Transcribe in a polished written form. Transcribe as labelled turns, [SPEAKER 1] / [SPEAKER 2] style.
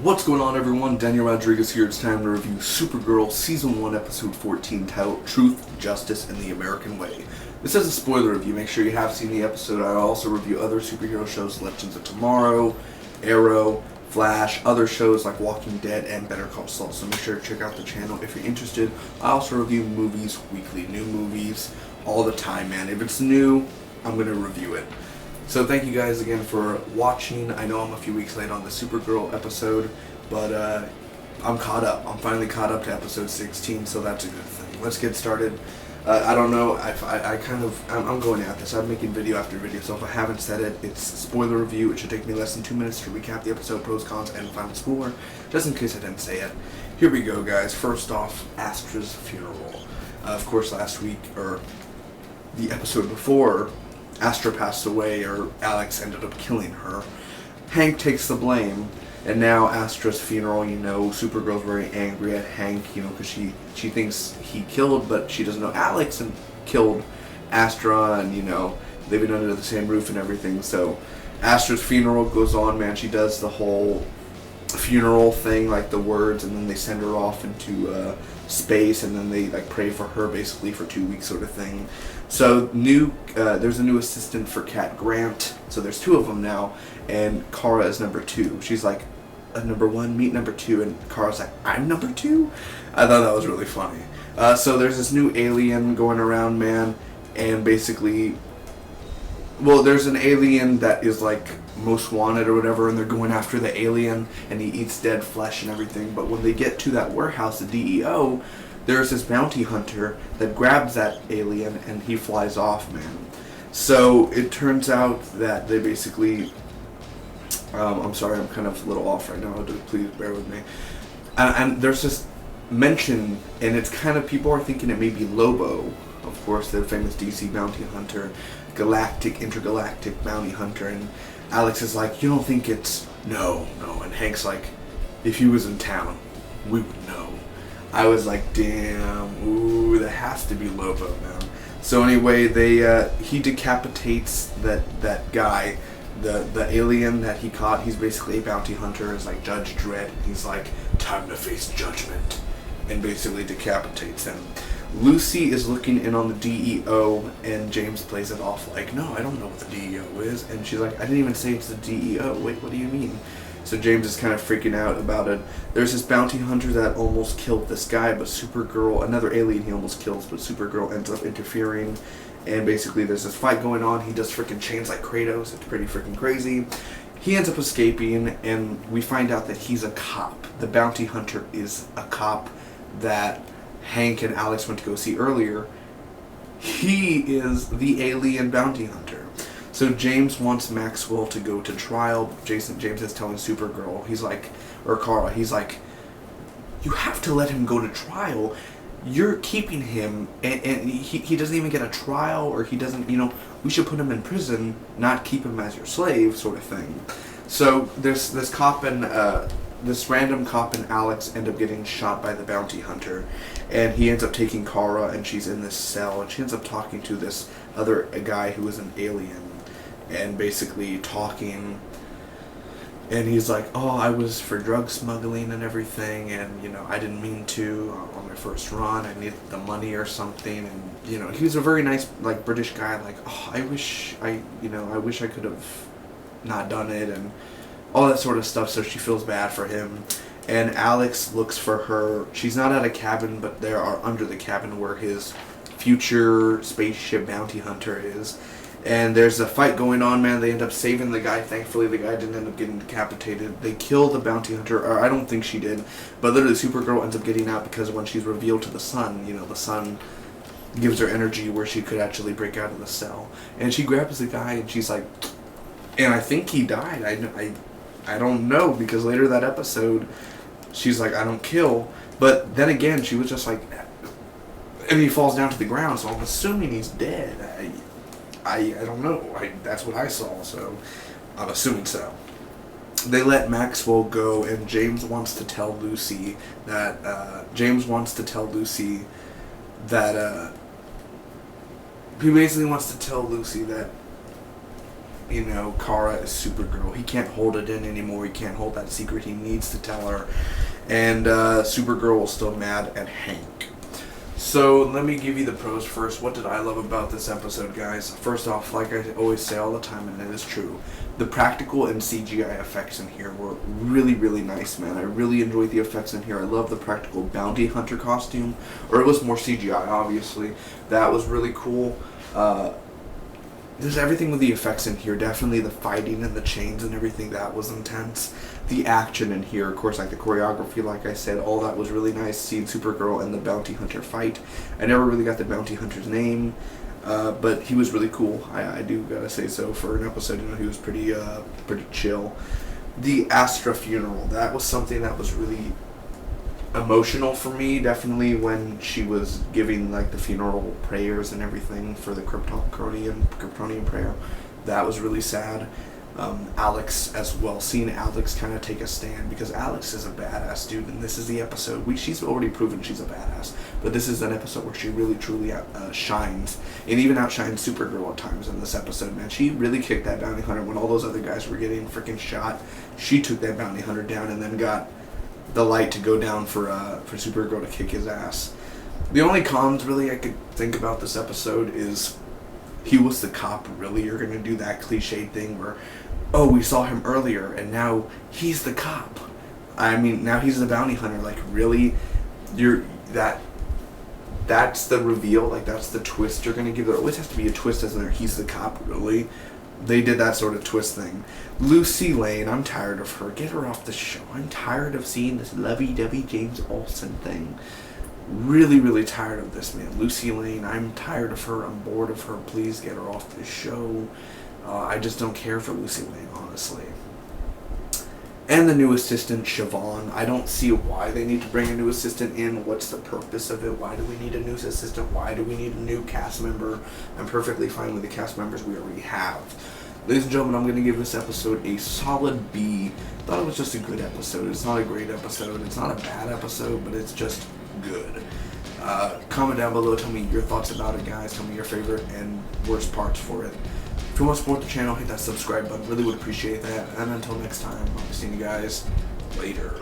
[SPEAKER 1] What's going on, everyone? Daniel Rodriguez here. It's time to review Supergirl Season 1, Episode 14, titled Truth, Justice, and the American Way. This is a spoiler review. Make sure you have seen the episode. I also review other superhero shows, Legends of Tomorrow, Arrow, Flash, other shows like Walking Dead, and Better Call Saul. So make sure to check out the channel if you're interested. I also review movies weekly. New movies all the time, man. If it's new, I'm going to review it. So thank you guys again for watching. I know I'm a few weeks late on the Supergirl episode, but I'm caught up. I'm finally caught up to episode 16, so that's a good thing. Let's get started. I don't know, I'm going at this. I'm making video after video, so if I haven't said it, it's a spoiler review. It should take me less than 2 minutes to recap the episode, pros, cons, and final score, just in case I didn't say it. Here we go, guys. First off, Astra's funeral. Of course, last week, or the episode before, Astra passed away, or Alex ended up killing her. Hank takes the blame, and now Astra's funeral, Supergirl's very angry at Hank, because she thinks he killed, but she doesn't know Alex and killed Astra, and, living under the same roof and everything. So Astra's funeral goes on, man. She does the whole funeral thing, like the words, and then they send her off into space, and then they pray for her basically for 2 weeks, sort of thing. So there's a new assistant for Cat Grant. So there's two of them now, and Kara is number 2. She's like, number 1, meet number 2, and Kara's like, I'm number 2. I thought that was really funny. So there's this new alien going around, man, and basically, well, there's an alien that is like most wanted or whatever, and they're going after the alien, and he eats dead flesh and everything. But when they get to that warehouse, the DEO, there's this bounty hunter that grabs that alien, and he flies off, man. So it turns out that they basically, I'm sorry, I'm kind of a little off right now, please bear with me. And there's this mention, and it's kind of, people are thinking it may be Lobo, of course, the famous DC bounty hunter, intergalactic bounty hunter, and Alex is like, you don't think it's, no, and Hank's like, if he was in town, we would know. I was like, damn, ooh, that has to be Lobo, man. So anyway, he decapitates that guy, the alien that he caught. He's basically a bounty hunter, is like Judge Dredd. He's like, time to face judgment, and basically decapitates him. Lucy is looking in on the DEO, and James plays it off like, no, I don't know what the DEO is. And she's like, I didn't even say it's the DEO. Wait, what do you mean? So James is kind of freaking out about it. There's this bounty hunter that almost killed this guy, but Supergirl, another alien he almost kills, but Supergirl ends up interfering. And basically there's this fight going on. He does freaking chains like Kratos. It's pretty freaking crazy. He ends up escaping, and we find out that he's a cop. The bounty hunter is a cop that Hank and Alex went to go see earlier. He is the alien bounty hunter. So James wants Maxwell to go to trial. James is telling Supergirl, he's like, or Kara, he's like, you have to let him go to trial. You're keeping him, and he doesn't even get a trial, or he doesn't, we should put him in prison, not keep him as your slave, sort of thing. So this cop and this random cop and Alex end up getting shot by the bounty hunter, and he ends up taking Kara, and she's in this cell, and she ends up talking to this other guy who is an alien, and basically talking, and he's like, oh, I was for drug smuggling and everything, and I didn't mean to on my first run, I needed the money or something, and he was a very nice British guy, like, oh, I wish I could have not done it, and all that sort of stuff. So she feels bad for him, and Alex looks for her. She's not at a cabin, but they are under the cabin where his future spaceship bounty hunter is. And there's a fight going on, man. They end up saving the guy. Thankfully, the guy didn't end up getting decapitated. They kill the bounty hunter, or I don't think she did, but literally Supergirl ends up getting out because when she's revealed to the sun, the sun gives her energy where she could actually break out of the cell. And she grabs the guy, and she's like, and I think he died. I don't know, because later that episode, she's like, I don't kill. But then again, she was just like, And he falls down to the ground, so I'm assuming he's dead. I don't know. That's what I saw, so I'm assuming so. They let Maxwell go, and James wants to tell Lucy that he basically wants to tell Lucy that, you know, Kara is Supergirl. He can't hold it in anymore. He can't hold that secret. He needs to tell her. And Supergirl is still mad at Hank. So let me give you the pros first. What did I love about this episode, guys? First off, like I always say all the time, and it is true, the practical and CGI effects in here were really, really nice, man. I really enjoyed the effects in here. I love the practical bounty hunter costume, or it was more CGI, obviously. That was really cool. There's everything with the effects in here. Definitely the fighting and the chains and everything, that was intense. The action in here, of course, like the choreography, like I said, all that was really nice. Seeing Supergirl and the bounty hunter fight. I never really got the bounty hunter's name, but he was really cool. I do gotta say so. For an episode, you know, he was pretty chill. The Astra funeral, that was something that was really emotional for me, definitely, when she was giving like the funeral prayers and everything for the Kryptonian prayer. That was really sad. Alex as well, seeing Alex kind of take a stand, because Alex is a badass dude, and this is the episode she's already proven she's a badass, but this is an episode where she really truly shines, and even outshines Supergirl at times in this episode, man. She really kicked that bounty hunter when all those other guys were getting freaking shot. She took that bounty hunter down, and then got the light to go down for Supergirl to kick his ass. The only cons really I could think about this episode is, he was the cop. Really, you're gonna do that cliche thing where, oh, we saw him earlier and now he's the cop. I mean, now he's the bounty hunter. Like, really, that's the reveal. Like, that's the twist you're gonna give. There always has to be a twist, isn't there? He's the cop. Really, they did that sort of twist thing. Lucy Lane, I'm tired of her. Get her off the show. I'm tired of seeing this lovey-dovey James Olsen thing. Really, really tired of this, man. Lucy Lane, I'm tired of her. I'm bored of her. Please get her off the show. I just don't care for Lucy Lane, honestly. And the new assistant, Siobhan. I don't see why they need to bring a new assistant in. What's the purpose of it? Why do we need a new assistant? Why do we need a new cast member? I'm perfectly fine with the cast members we already have. Ladies and gentlemen, I'm going to give this episode a solid B. Thought it was just a good episode. It's not a great episode. It's not a bad episode, but it's just good. Comment down below. Tell me your thoughts about it, guys. Tell me your favorite and worst parts for it. If you want to support the channel, hit that subscribe button. Really would appreciate that. And until next time, I'll be seeing you guys later.